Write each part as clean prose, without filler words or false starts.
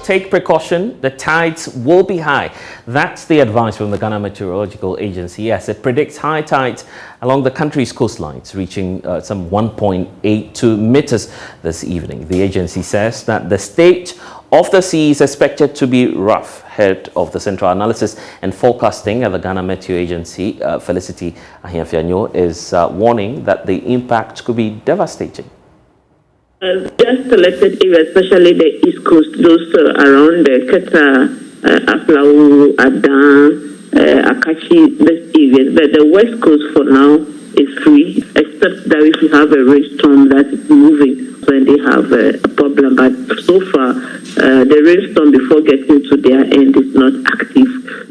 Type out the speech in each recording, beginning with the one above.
take precaution. The tides will be high. That's the advice from the Ghana Meteorological Agency. Yes, it predicts high tides along the country's coastlines, reaching some 1.82 meters this evening. The agency says that the state of the sea is expected to be rough. Head of the Central Analysis and Forecasting at the Ghana Meteo Agency, Felicity Ahiafianyo, is warning that the impact could be devastating. Just selected areas, especially the East Coast, those around the Keta, Aflau, Adan, Akachi, these areas. But the West Coast for now is free, except that if you have a rainstorm that is moving, then they have a problem. But so far, the rainstorm before getting to their end is not active.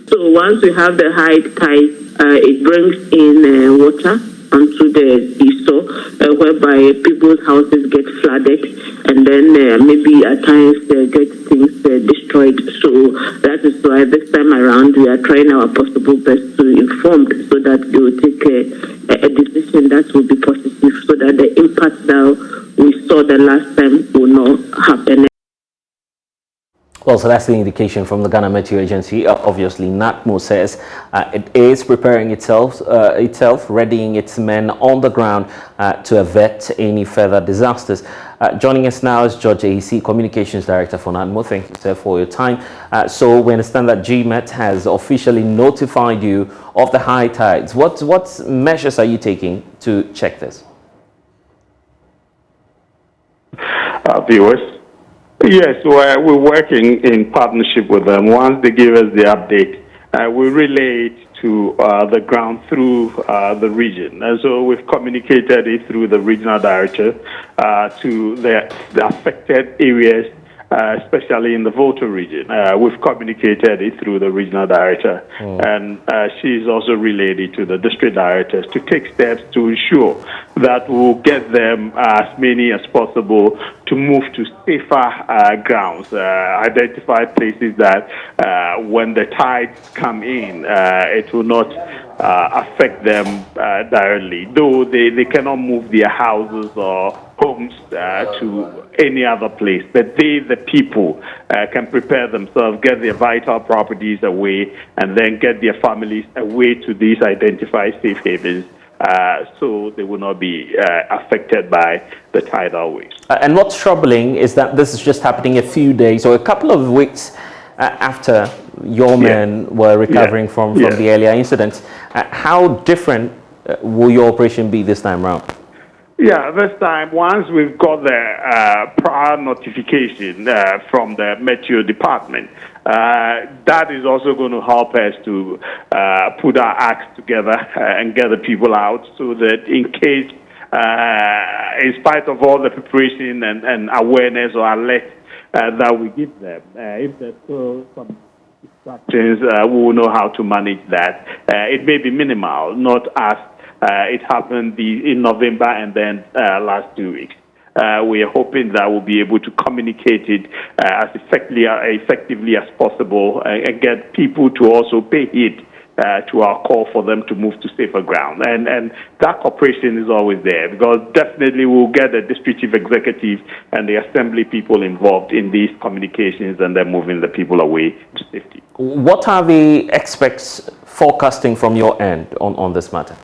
So once we have the high tide, it brings in water onto the seesaw, whereby people's houses get flooded, and then maybe at times they get things destroyed. So that is why this time around we are trying our possible best to inform so that they will take a decision that will be positive, so that the impact that we saw the last time will not happen. Well, so that's the indication from the Ghana Meteo Agency. Obviously, NACMO says it is preparing itself, readying its men on the ground to avert any further disasters. Joining us now is George A.C., Communications Director for NACMO. Thank you, sir, for your time. So we understand that GMet has officially notified you of the high tides. What measures are you taking to check this? Viewers. Yes, we're working in partnership with them. Once they give us the update, we relay it to the ground through the region. And so we've communicated it through the regional director to the affected areas, especially in the Volta region. We've communicated it through the regional director, and she's also relayed it to the district directors to take steps to ensure that we'll get them as many as possible to move to safer grounds, identify places that when the tides come in, it will not affect them directly, though they cannot move their houses or homes to any other place, but the people can prepare themselves, get their vital properties away, and then get their families away to these identified safe havens, so they will not be affected by the tidal waves. And what's troubling is that this is just happening a few days or a couple of weeks after your men were recovering from the earlier incidents. How different will your operation be this time around? Yeah, this time, once we've got the prior notification from the Meteo Department, that is also going to help us to put our acts together and get the people out, so that in case, in spite of all the preparation and awareness or alert that we give them, if there's still some distractions, we will know how to manage that. It may be minimal, not as it happened in November and then last 2 weeks. We are hoping that we'll be able to communicate it as effectively as possible and get people to also pay heed to our call for them to move to safer ground. And that cooperation is always there, because definitely we'll get the district chief executive and the assembly people involved in these communications and then moving the people away to safety. What are the experts forecasting from your end on this matter?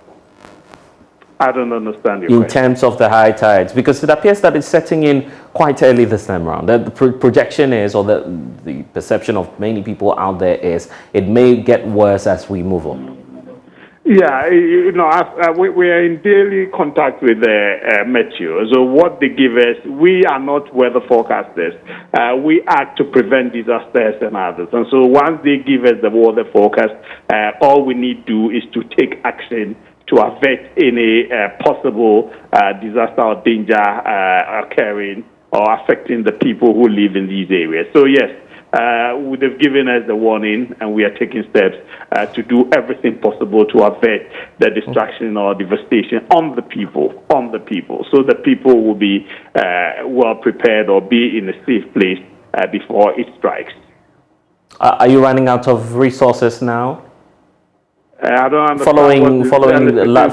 I don't understand your in question. terms of the high tides, because it appears that it's setting in quite early this time around. The projection is, or the perception of many people out there is, it may get worse as we move on. Yeah, you know, we are in daily contact with the Meteo. So what they give us, we are not weather forecasters. We act to prevent disasters and others. And so once they give us the weather forecast, all we need to do is to take action to avert any possible disaster or danger occurring or affecting the people who live in these areas. So yes, they've given us the warning, and we are taking steps to do everything possible to avert the destruction or devastation on the people, so the people will be well prepared or be in a safe place before it strikes. Are you running out of resources now? I don't understand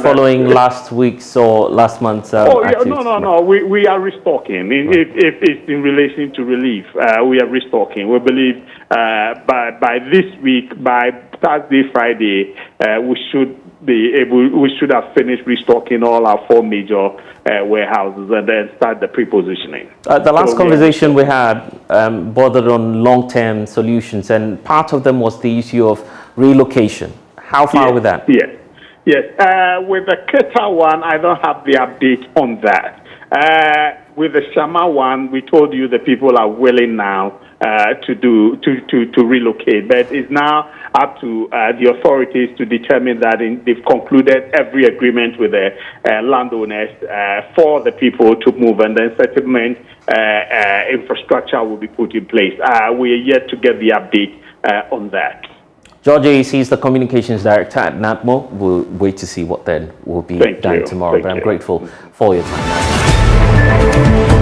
following last week's or last month's no. We are restocking. If it's in relation to relief, we are restocking. We believe by this week, by Thursday, Friday, we should have finished restocking all our 4 major warehouses and then start the pre-positioning. The last conversation we had bordered on long-term solutions, and part of them was the issue of relocation. How far with that? Yes. With the Qatar one, I don't have the update on that. With the Shama one, we told you the people are willing now to relocate, but it's now up to the authorities to determine that they've concluded every agreement with the landowners for the people to move, and then settlement infrastructure will be put in place. We are yet to get the update on that. George Ace, he's the communications director at NAPMO. We'll wait to see what then will be done tomorrow. But I'm grateful for your time.